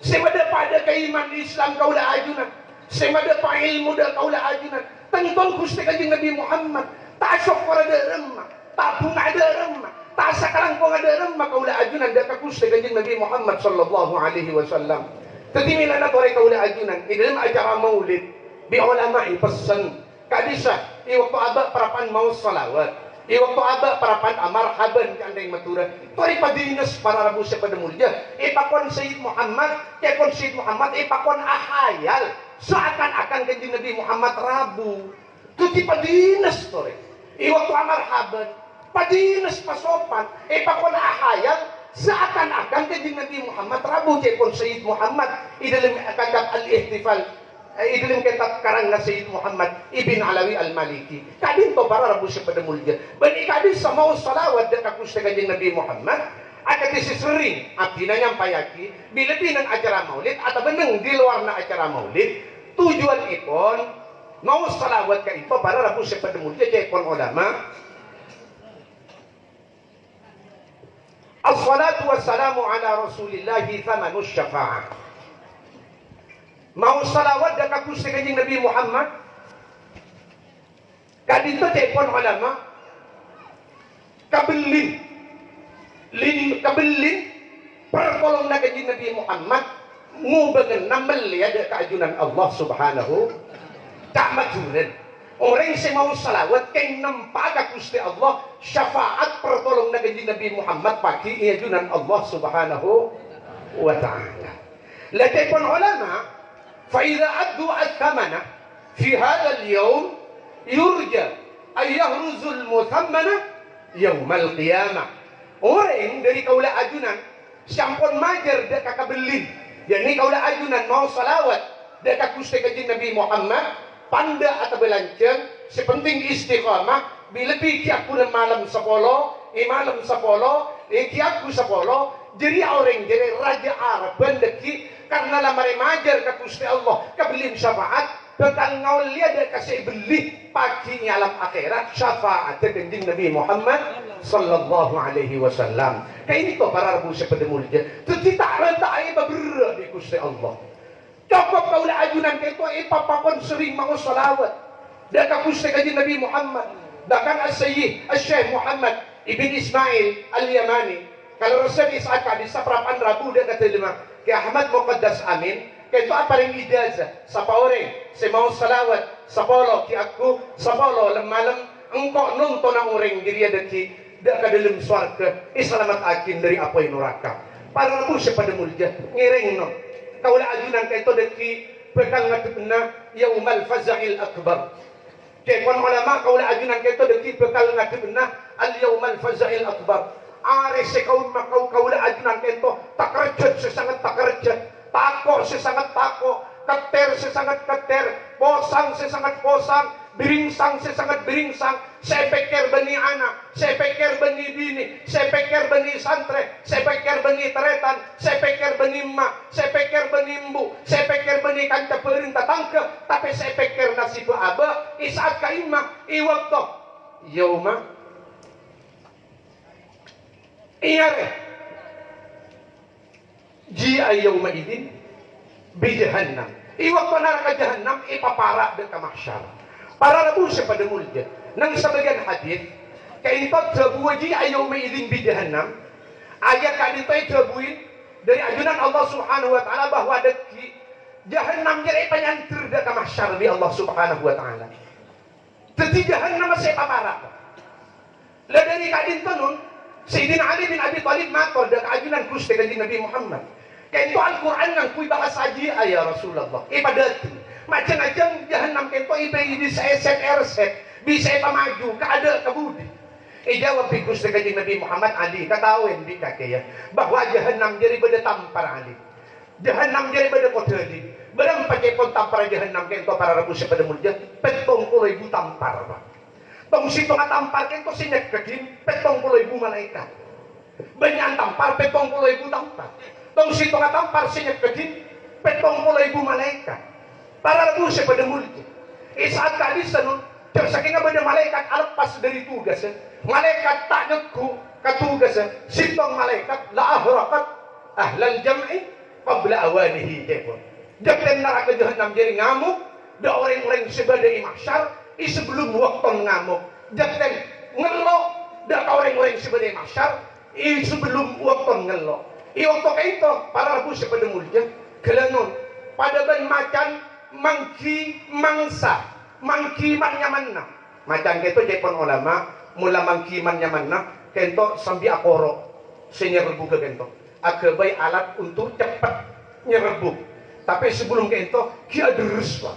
Semede pada keiman Islam kaulah ajunan. Semede pa ilmu da kaulah ajunan. Tonton Gusti Kanjeng Nabi Muhammad. Tak syukur ada remah, tak bunga ada remah, tak sakalangkong ada remah kaulah ajunan dekat Gusti Kanjeng Nabi Muhammad sallallahu alaihi wasallam. Tetimilan na tore kaulah ajunan di dalam acara maulid. Di ulama pesan kadisa waktu abah parapan mau salawat waktu abah parapan marhaban kandeng matura tori padinas para rabu sepada mulia ipakon Sayyid Muhammad kepon Sayyid Muhammad ipakon ahayal seakan-akan Kanjeng Nabi Muhammad rabu tuti padinas tori waktu marhaban padinas pasopan ipakon ahayal seakan-akan Kanjeng Nabi Muhammad rabu kepon Sayyid Muhammad di dalam kitab al-ihtifal dalam kitab karang na Sayyid Muhammad Ibn Alawi Al-Maliki kadin to para rabu pada mulia bani kadin sa mau salawat dekat Gusti Kanjeng Nabi Muhammad akan disering abdi na nyampayaki bila pinang acara maulid atau beneng di luar na acara maulid tujuan ipon mau salawat ka ito para rabu pada mulia ipon ulama as-salatu wassalamu ala rasulillahi thamanus syafa'ah. Mau salawat dekat Gusti Kanjeng Nabi Muhammad kadito telepon ulama kabelin pertolong na Kanjeng Nabi Muhammad ngubangan namal ya ada keajunan Allah subhanahu tak majuran orang yang mau salawat keng nampak Gusti Allah syafaat pertolong na Kanjeng Nabi Muhammad pagi keajunan Allah subhanahu wa ta'ala la telepon ulama فإذا أدوا الثمن في هذا اليوم يرجى أن يهرز المثمن يوم القيامة. Orang dari kaulah ajunan sampun majar dek kakabelin Yani kaulah ajunan mau salawat dekat Gusti Kanjeng Nabi Muhammad panda atau belanceng sepenting istiqamah bila pi aku malam 10 malam 10 ki aku 10 jadi orang jadi raja Arab bendeki karena lamar majar ke Gusti Allah kebelim syafaat bakal ngaul lihat dia kasih beli pagi alam akhirat syafaat Kanjeng Nabi Muhammad sallallahu alaihi wasallam. Kayak ini kok para rabu seperti mulia. Jadi tak rentak berat di Gusti Allah. Cukup kaulah ajunan itu papapun sering mau salawat. Dekat Gusti Kanjeng Nabi Muhammad. Bahkan As-Sayyid Syekh Muhammad Ibn Ismail Al-Yamani. Kalau Rasul Isaac di saprapan rabu dia kata lima. Ke Ahmad Muqaddas Amin. Kayak itu apa yang ijazah? Siapa orang? Saya mau salawat. Sapolo ki aku. Sapolo malam engkau nonton orang diri ada ki. Dak ke dalam swarga selamat akin dari apa yang neraka para rabu sepada mulia ngiring no kaulah ajunan kaito deki bekal ngadepna yaumal faza'il akbar kekon ulama kaulah ajunan kaito deki bekal ngadepna al yaumal faza'il akbar are sekaun makau kaulah ajunan kaito takerjet sesangat takerjet tako sesangat tako keter sesangat keter posang sesangat posang beringsang sesangat beringsang saya pikir bani anak saya pikir bani bini saya pikir bani santre saya pikir bani teretan saya pikir bani emak saya pikir bani embu saya pikir bani kanca perintah tangke tapi saya pikir nasib aba isaat ka imma iwakto yauma iyare ji'a yauma idin bi jahannam iwakto neraka jahannam ipapara de ka mahsyar. Para rabu sepada mulia nang sebagian hadis kayak itu jabuji ayaw maidin bi jahannam ayat kali itu jabuin dari ajunan Allah Subhanahu wa taala bahwa ada jahannam jadi penyantir dak mahsyar di Allah Subhanahu wa taala. Jadi jahannam saya paparak. Lah dari kadin tunun Sayyidina Ali bin Abi Thalib matur dak ajunan Gusti Kanjeng Nabi Muhammad. Kayak itu Al-Qur'an yang kui bahasa haji ya Rasulullah. Ibadat macam-macam jahannam kento ibe bisa eset bisa maju keada kebudi jawab di Gusti Kanjeng Nabi Muhammad Ali katahuin di kakek ya bahwa jahannam jadi beda tampar Ali jahannam jadi beda kodeli berang pakai pun tampar jahannam kento para rabu sepada mulia petong puluh ibu tampar pak tong situ tampar kento sinyak kekin petong puluh ibu malaikat banyak tampar petong puluh ibu tampar tong situ tampar sinyak kekin petong puluh ibu malaikat. Para rabu sepada mulia. Saat kali senun, tersaking ada malaikat lepas dari tugas. Malaikat tak nyeku ke tugas. Sintong malaikat la ahraqat ahlal jam'i qabla awanihi kepun. Jangan neraka jahannam jadi ngamuk. Da orang-orang sebadai mahsyar sebelum waktu ngamuk. Jangan ngelok. Da orang-orang sebadai mahsyar sebelum waktu ngelok. Waktu itu para rabu sepada mulia. Kelanun pada ban macan mangki mangsa mangki man nyamanna macam itu jepon ulama mula mangki man nyamanna kento sambil akoro senyerbu ke kento akabai alat untuk cepat nyerbu tapi sebelum kento ki adrus pak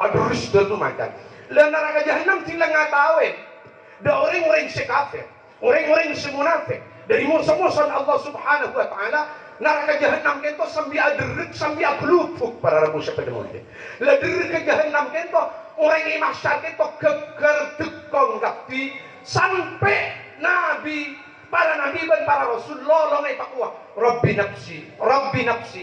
adrus itu macam dan neraka jahannam tinggal ngatawe da orang-orang sekafir orang-orang semunafik dari musuh-musuh Allah Subhanahu wa taala neraka jahannam kento sambil adruk sambil aklupuk para rabu sepada mulia. Lader ke jahannam kento orang yang mahsyar kento keker tekong gapi sampai nabi para nabi dan para rasul lolong ay pakwa Rabbi nafsi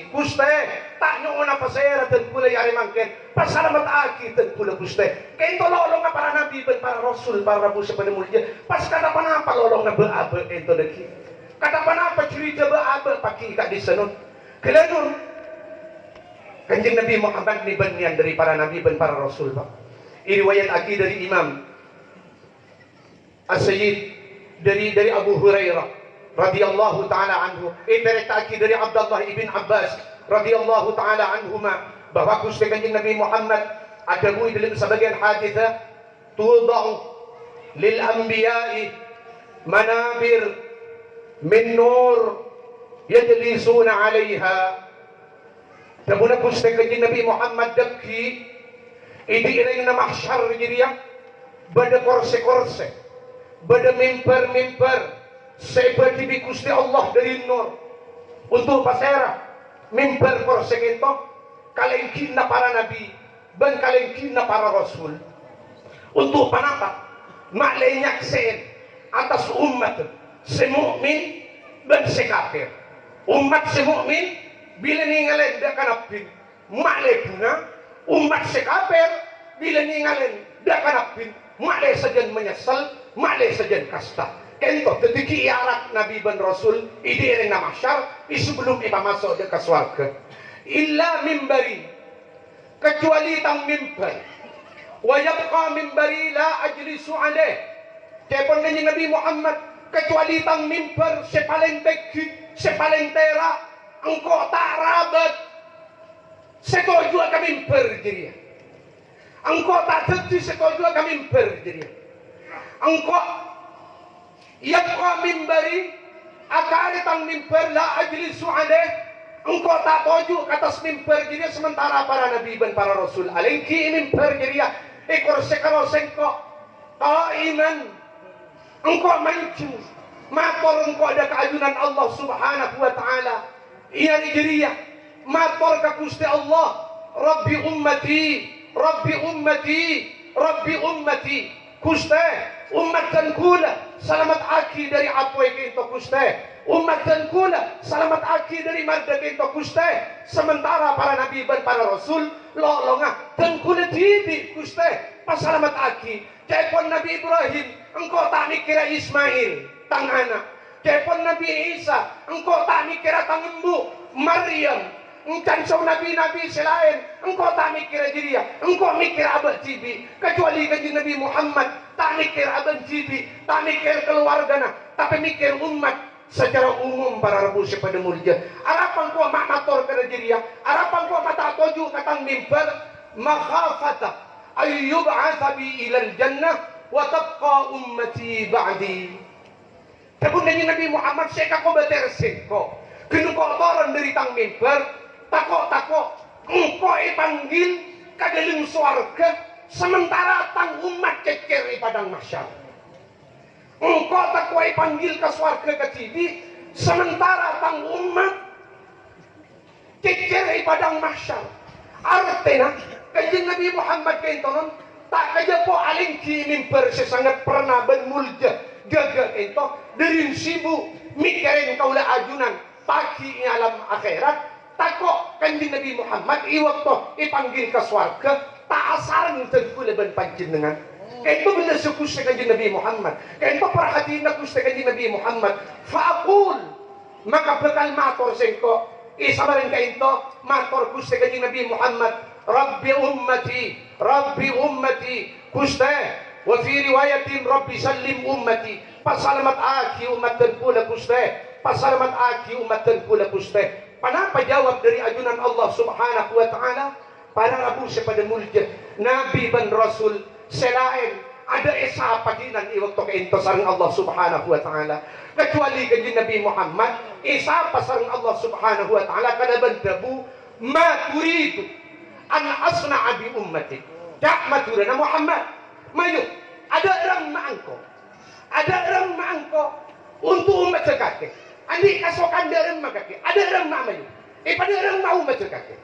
Gusti tak nyona pasera dan pula yari mangken pasalamat aki dan pula Gusti kento lolong na para nabi dan para rasul para rabu sepada mulia pas kata panapa lolong na beabe kento deki kata panapa cerita beabe paki kak disenun kelanun Kanjeng Nabi Muhammad ni banian dari para nabi dan para rasul pak riwayat aki dari Imam As-Sayyid dari Abu Hurairah radhiyallahu taala anhu aki dari Abdullah ibn Abbas radhiyallahu taala anhuma bahwa Gusti Kanjeng Nabi Muhammad ada bui dalam sebagian haditsah tudau lil anbiya'i manabir min nur yajlisuna 'alaiha tabuna Gusti Kanjeng Nabi Muhammad daki idi iring na mahsyar jiriya bada korse-korse bada mimbar-mimbar seperti di Gusti Allah dari nur untuk pasera mimbar korsekento kalengkin na para nabi ban kalengkin na para rasul untuk panapa maklenyak sen atas umat semukmin dan sekafir umat semukmin bila ningalen da kanapin maklekuna umat sekafir bila ningalen da kanapin maklek sajan menyesal maklek sajan kasta kento tetiki iarak nabi ban rasul idiring na masyar sebelum masuk ke swarga illa mimbari kecuali tang mimbar wa yabqa mimbari la ajlisu alaih kepon kanjeng Nabi Muhammad kecuali tang mimbar sepaling tinggi sepaling tera engkau tak rabat setuju ke mimbar jadi engkau tak jadi setuju ke mimbar jadi engkau yabqa mimbari akari tang mimbar la ajlisu alaih engkau tak tuju ke atas mimbar jadi sementara para nabi dan para rasul alaihi mimbar jadi ekor sekalo sengkok qaiman engkau mancung mator engkau ada keajunan Allah subhanahu wa ta'ala iya jadi mator ke Gusti Allah Rabbi ummati Rabbi ummati Rabbi ummati Gusti umat dan kula selamat aki dari apa yang kita Gusti umat dan kula selamat aki dari marga kita Gusti sementara para nabi dan para rasul lolongah dan kula tibi Gusti pas selamat aki kepon Nabi Ibrahim engkau tak mikira Ismail tang anak kepon Nabi Isa engkau tak mikira tang embu Maryam engkan so nabi-nabi selain engkau tak mikira dia engkau mikir abad tibi kecuali kanjeng Nabi Muhammad tak mikir abad tibi tak mikir keluargana tapi mikir umat secara umum para rabu pada mulia harapan kau mak mator ke dia harapan kau mata tuju katang mimbar makhafata ayyub'atha bi ilal jannah wa tabqa ummati ba'di tabun kanjeng Nabi Muhammad seka ko batersen ko kenu ko toron dari tang mimbar takok engkau panggil kageleng swarga sementara tang umat cecer di padang mahsyar engkau takok panggil ke swarga ke tibi sementara tang umat cecer di padang mahsyar artinya kanjeng Nabi Muhammad kentonon tak kaja po alingki mimbar sesangat pernah ben mulja gaga kento dari sibuk mikirin kaula ajunan pagi alam akhirat takok kanjeng Nabi Muhammad iwaktu ipanggil ke swarga tak asaran tengkula ban panjenengan kento bener sukus kanjeng Nabi Muhammad kento perhatiin aku kanjeng Nabi Muhammad faqul maka bekal matur sengko isabaran kento matur Gusti kanjeng Nabi Muhammad Rabbi ummati Gusti wa fi riwayatin Rabbi sallim ummati pasalamat aki umat tengkula Gusti pasalamat aki umat tengkula Gusti Kenapa jawab dari ajunan Allah subhanahu wa ta'ala para rabu pada mulia Nabi dan Rasul selain ada esa paginan iwaktu keinto sarang Allah subhanahu wa ta'ala kecuali kanjeng Nabi Muhammad esa pasarang Allah subhanahu wa ta'ala kada bandabu ma turidu an asna'a bi ummati jak maturana Muhammad mayu ada orang ma'angko untuk umat sekate andi kasokan darem makake ada orang mamayu pada orang mau macam kake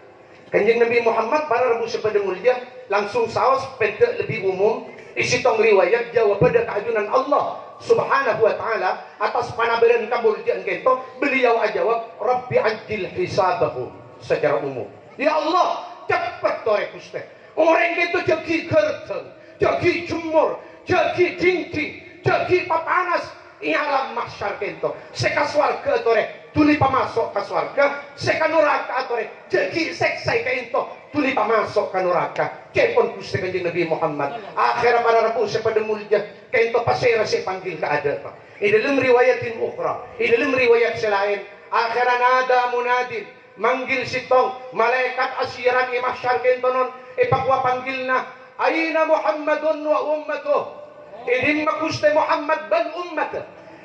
kanjeng Nabi Muhammad para rabu pada mulia langsung saos pendek lebih umum isi tong riwayat jawab pada keajunan Allah subhanahu wa ta'ala atas panabaran kemuliaan kento beliau jawab Rabbi ajil hisabahum secara umum ya Allah cepat tore Gusti orang kento jagi gerteng jagi jemur jagi dingding jagi papanas ialah mahsyar kento seka swarga tore tuli pamasok ke swarga seka neraka tore jadi seksai kento tuli pamasok ke neraka kepon Gusti kanjeng Nabi Muhammad akhir para rabu pada mulia kento pasera se panggil ke ada di dalam riwayatin ukhra di dalam riwayat selain akhir nada munadin manggil sitong malaikat asyiran i mahsyar kento non ipakwa panggilna aina Muhammadun wa ummatuh idin Gusti Muhammad ban ummata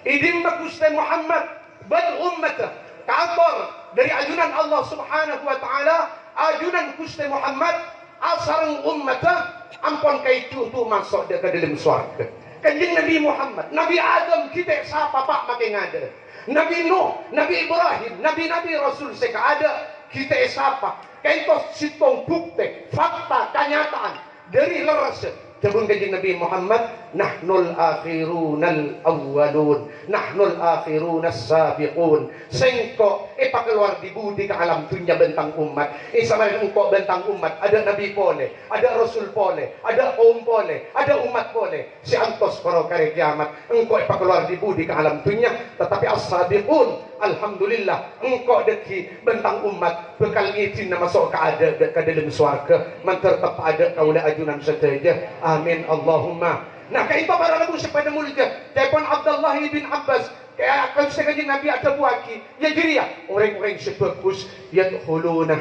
idin Gusti Muhammad ban ummata kabar dari ajunan Allah subhanahu wa ta'ala ajunan Gusti Muhammad asarang ummata ampun kaitu untuk masuk ke dalam swarga kanjeng Nabi Muhammad Nabi Adam kita siapa pak makin ada Nabi Nuh Nabi Ibrahim Nabi Rasul seka ada kita siapa? Kentos sitong bukti, fakta, kenyataan dari leres jabun kanjeng Nabi Muhammad, nahnul akhirunal awwalun, nahnul akhirunas sabiqun. Sengko pakeluar di budi ke alam dunia bentang umat. Samarin engkau bentang umat, ada nabi pole, ada rasul pole, ada kaum pole, ada umat pole. Si antos para kare kiamat, engkau pakeluar di budi ke alam dunia, tetapi as-sabiqun, alhamdulillah engkau deki bentang umat bekal izin masuk ke ada ke dalam swarga, mentertep ada kaula ajunan saja. Amin Allahumma. Nah, kaito para nabu sepada mulia. Telepon Abdullah bin Abbas. Kaya akan sekali Nabi ada buaki. Ya jadi ya. Orang-orang sebagus. Yadkhuluna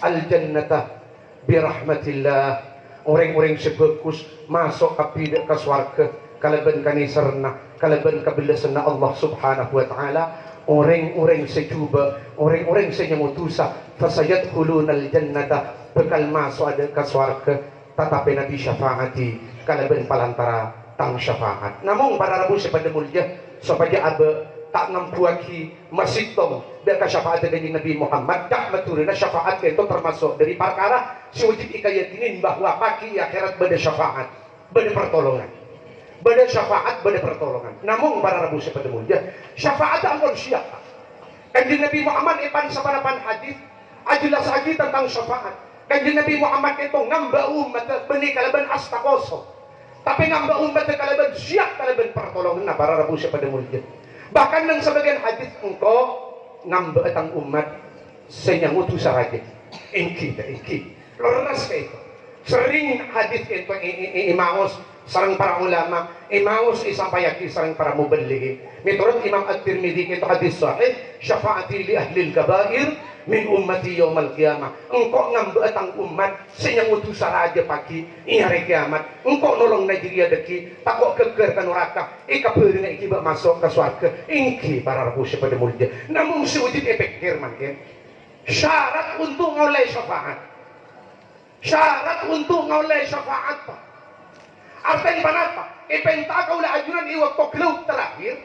al-jannata birahmatillah. Orang-orang sebagus. Masuk ke swarga. Kalaban kanisarna. Kalaban kabilasanna Allah subhanahu wa ta'ala. Orang-orang secuba. Orang-orang senyamutusa. Fasayadkhuluna al-jannata. Bekal masuk ada ke swarga. Tetapi Nabi syafaati kalaban palantara tang syafaat. Namun para rabu sepada mulia supaya abe tak nampuaki masitong dan syafaat dari Nabi Muhammad tak maturina syafaat itu termasuk dari perkara si wajib ikayatinin bahwa pagi akhirat beda syafaat, beda pertolongan, beda syafaat, beda pertolongan. Namun para rabu sepada mulia syafaat ampun siapa? Kanjeng Nabi Muhammad ipan sapanapan hadis ajelas lagi tentang syafaat. Kanjeng Nabi Muhammad itu ngamba umat benih kalaban astakoso, tapi ngamba umat kalaban siap kalaban pertolongan para rabu sepada mulia. Bahkan yang sebagian hadis engkau ngamba tang umat senyangutu saraje engki leres itu sering hadis itu imaus sarang para ulama imaus isampayaki sarang para muballigh. Miturut Imam At-Tirmidzi itu hadis sahih, syafaati li ahli al-kabair min ummati yaumal qiyamah. Engkau ngambeutang umat senyangutu saraja pagi hari kiamat. Engkau nolong Nigeria deki takok keker ka neraka ikabeurna iki bak masuk ke surga. Ingki para rabu sepada mulia. Namun sewujud pikir mangke syarat untuk ngoleh syafaat. Syarat untuk ngoleh syafaat Pak. Artinya panapa? Ipenta kaulah ajunan iwak toklau terakhir.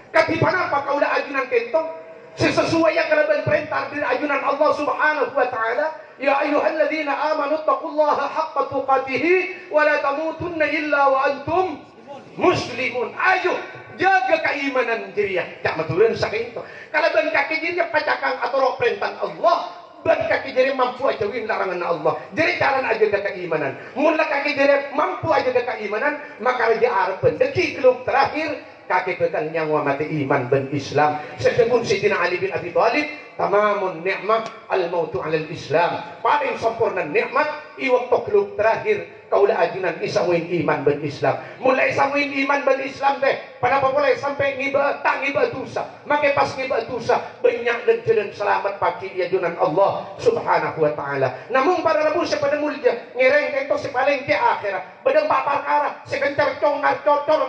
Kati panapa kaulah ajunan kentong sesuai yang kalaban perintah dari ajunan Allah subhanahu wa ta'ala. Ya ayyuhalladzina amanu taqullaha haqqa tuqatihi wa la tamutunna illa wa antum muslimun. Ayo jaga keimanan diri. Tak maturan saking itu. Kalaban kaki diri pacakang atau perintah Allah. Dan kaki jari mampu aja win larangan Allah. Jadi cara aja ke keimanan. Mula kaki jari mampu aja ke keimanan, maka raja Arab deki keluk terakhir kaki bekal nyawa mati iman ben Islam. Sesungguhnya Sayyidina Ali bin Abi Thalib tamamun ni'mah al-mautu 'alal Islam. Paling sempurna nikmat iwak keluk terakhir kaulah ajunan isawin iman ben Islam. Mulai isawin iman ben Islam teh panapa mulai sampai ngiba tak ngiba dosa. Maka pas ngiba dosa banyak dan jalan selamat pagi ajunan Allah subhanahu wa ta'ala. Namun para rabu sepada mulia ngereng itu sepaling ke akhirat. Badang perkara sekencar cor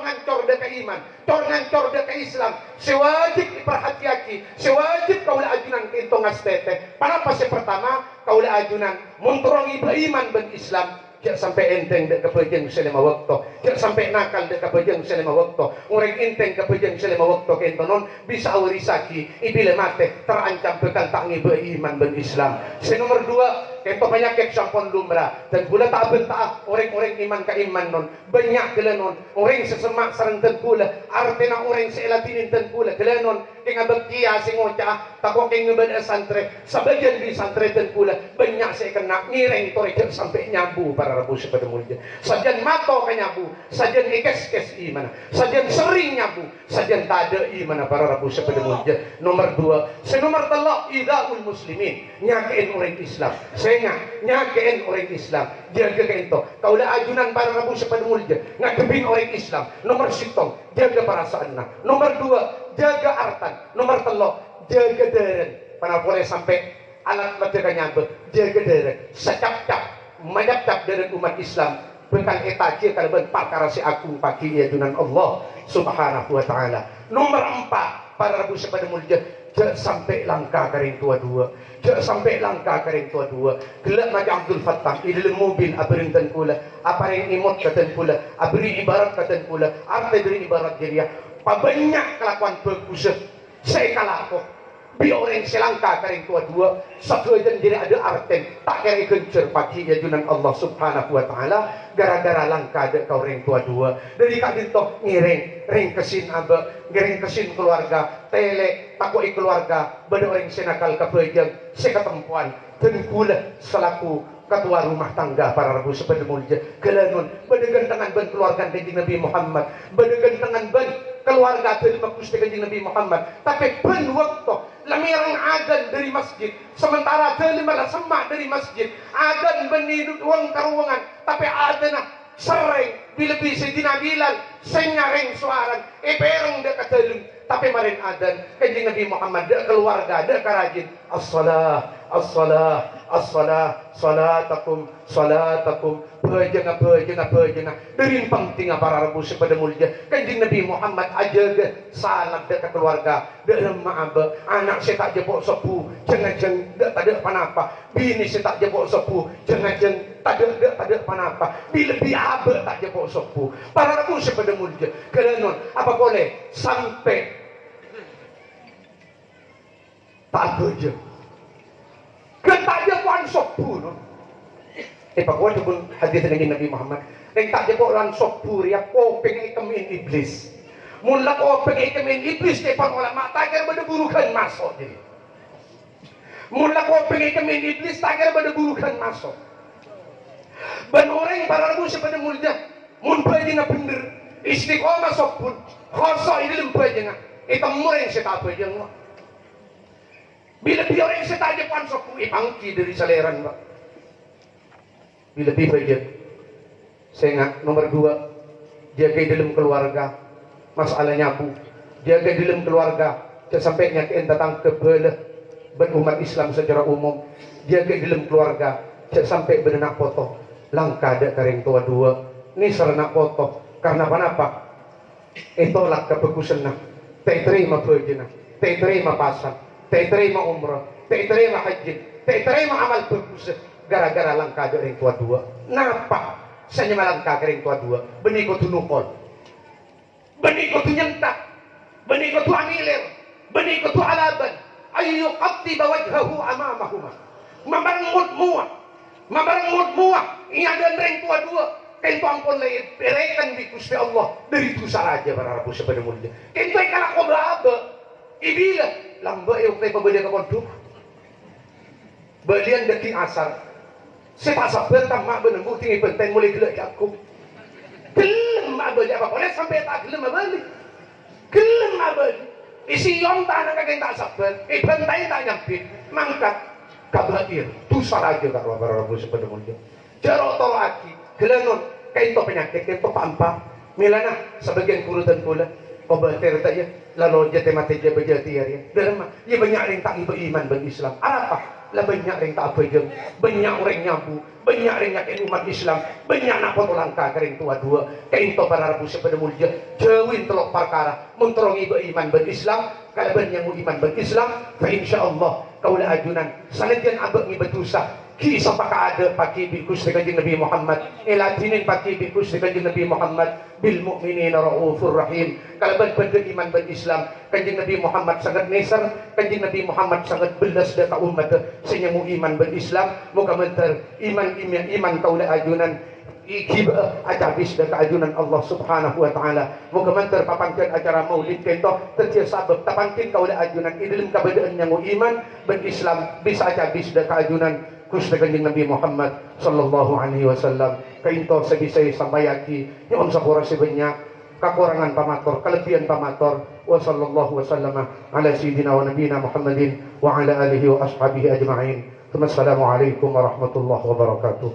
ngancor deka iman, cor ngancor deka Islam. Sewajib diperhatiaki, sewajib kaulah ajunan ke itu ngastete. Panapa pertama kaulah ajunan munturongi iman ben Islam. Jangan sampai enteng dek kepejeng selama waktu. Jangan sampai nakal dek kepejeng selama waktu. Orang enteng kepejeng selama waktu kentonon bisa awirisaki ibile mate terancam bekal tak ngibe iman ben Islam. Nomor dua, kento penyakit sampun lumrah dan pula tak bentah orang-orang iman ka iman non banyak gelanon orang sesemak sareng tengkula artinya orang seelatinin tengkula gelanon keng abektia sing ngocah takok keng ngebeda santre sebagian di santre tengkula banyak saya kena ngireng torek sampai nyabu para rabu sepada mulia sajian mato ka nyabu sajian ikes iman sajian sering nyabu sajian tak ada iman para rabu sepada mulia. Nomor dua senomor telok idaul muslimin nyakein orang Islam sehingga nyakein orang Islam jaga kento kaulah ajunan para rabu sepada mulia ngadepin orang Islam. Nomor sitong jaga perasaanna. Nomor dua jaga artan. Nomor telok jaga deren para boleh sampai alat mereka nyabut jaga deren secap-cap menyap-cap deren umat Islam bukan etajir kalau perkara si agung pagi ajunan Allah subhanahu wa ta'ala. Nomor empat para rabu sepada mulia jangan sampai langkah kering tua-dua. Jangan sampai langkah kering tua-dua. Gelap macam Abdul Fattah di dalam mobil aberin tengkula apa yang imut katan pula aberi ibarat katan pula arti beri ibarat dia banyak kelakuan bagus saya kalah kok bi orang selangka kering tua dua sahaja jadi ada arten tak kira gencer pagi ajunan Allah subhanahu wa ta'ala gara-gara langka ada kau ring tua dua dari kak dinto ngiring ring kesin abe ngiring kesin keluarga tele takoi keluarga benda orang senakal kepejang sekatempuan dan kula selaku ketua rumah tangga para rabu sepeda mulia kelanun bedegan tangan ben keluarga kanjeng Nabi Muhammad bedegan tangan ben keluarga terima Gusti kanjeng Nabi Muhammad tapi ben waktu lamirang adan dari masjid sementara terima semak dari masjid adan beni ruang karuangan tapi adan sering bila bisa dinabilan senyaring suaran perang dekat dalam tapi marin adan kanjeng Nabi Muhammad de keluarga de karajin as-salah as-salah as-salah salatakum salatakum bejana dari penting para rabu sepeda mulia kanjeng Nabi Muhammad aja salat dekat keluarga dalam maab anak saya tak jebok sepuh jangan tak ada apa-apa bini saya tak jebok sepuh jangan tak ada apa-apa bila biaba tak jebok sepuh para rabu sepeda mulia kerana apa boleh sampai tak kerja ketajak wan sopu no. Pak kuat pun hadis dengan Nabi Muhammad. Yang tak jepok lan sopu ya ko pengen ikemin iblis. Mula ko pengen ikemin iblis ke pan ulama tagar bade burukan masuk jadi. Mula ko pengen ikemin iblis tagar bade burukan masuk. Ban orang para rabu sepada mulia mun pajina bener istiqomah sopun khoso ini lem pajina itu mureng seta pajina. Bila dia orang setaja pan sopu ipangki dari saleran pak. Bila dia saya nomor 2 jaga dalam keluarga masalah nyabu jaga dalam keluarga sampainya ke datang ke berumat Islam secara umum jaga dalam keluarga sampai berenak foto langka ada karing tua dua ini serana foto karena apa itolak kebegusan tak terima berjena tak terima pasang tak terima umrah, tak terima haji, tak terima amal bagus gara-gara langkah dari tua dua. Napa? Saya melangkah dari tua dua. Benih tu nukol, benih tu nyentak, benih tu amilir, benih tu alaban. Ayu qatti bawajhahu amamahuma. Mabarang mud muah. Ini ada dari tua dua. Kentu ampun lain berikan di Gusti Allah dari itu saja para rabu sepeda mulia. Kentu ikan aku berapa? Ibila. Lamba yung kay pabalian ka kondu balian daking asar si pasaper tama ba nang buting ipentay muli gila ako kelam mabali apa boleh sampai tak kelam mabali kelam mabali isi yung tanang kaging tak saper ipentay tak nyampit mangkat kabair tu saraja karo rabu sepeda mulia jaro tolaki gelanon kay to penyakit kay to pampa milana sebagian kurutan pula kobater tak ya lalu jate mati je berjati ya dalam ya banyak orang tak beriman bagi Islam apa lah banyak orang tak apa je banyak orang nyabu banyak orang yakin umat Islam banyak nak potong langkah kering tua dua kainto para rabu sepeda mulia jauhin telok perkara menterongi beriman bagi Islam kalau banyak iman bagi Islam fa insyaallah kaulah ajunan sanadyan abak ni berdosa kisah pakak ada pagi bikus dengan Nabi Muhammad ilatinin pagi bikus dengan Nabi Muhammad bil mu'minina raufur rahim kalau beriman berislam kanjeng Nabi Muhammad sangat nesar kanjeng Nabi Muhammad sangat belas data umat senyamu iman berislam moga mentar iman kaulah ajunan ikibah ajabis dan keajunan Allah subhanahu wa ta'ala moga mentar papangkan acara maulid kento tertia sabab tapangkin kaulah ajunan idilim kabadaan yang iman berislam bisa ajabis dan keajunan Gusti kanjeng Nabi Muhammad sallallahu alaihi wasallam kainto sagisay sambayaki yung sapura si banyak kekurangan pamator kelebihan pamator wa sallallahu wasallama ala sayyidina wa nabiyina Muhammadin wa ala alihi wa ashabihi ajma'in. Assalamualaikum warahmatullahi wabarakatuh.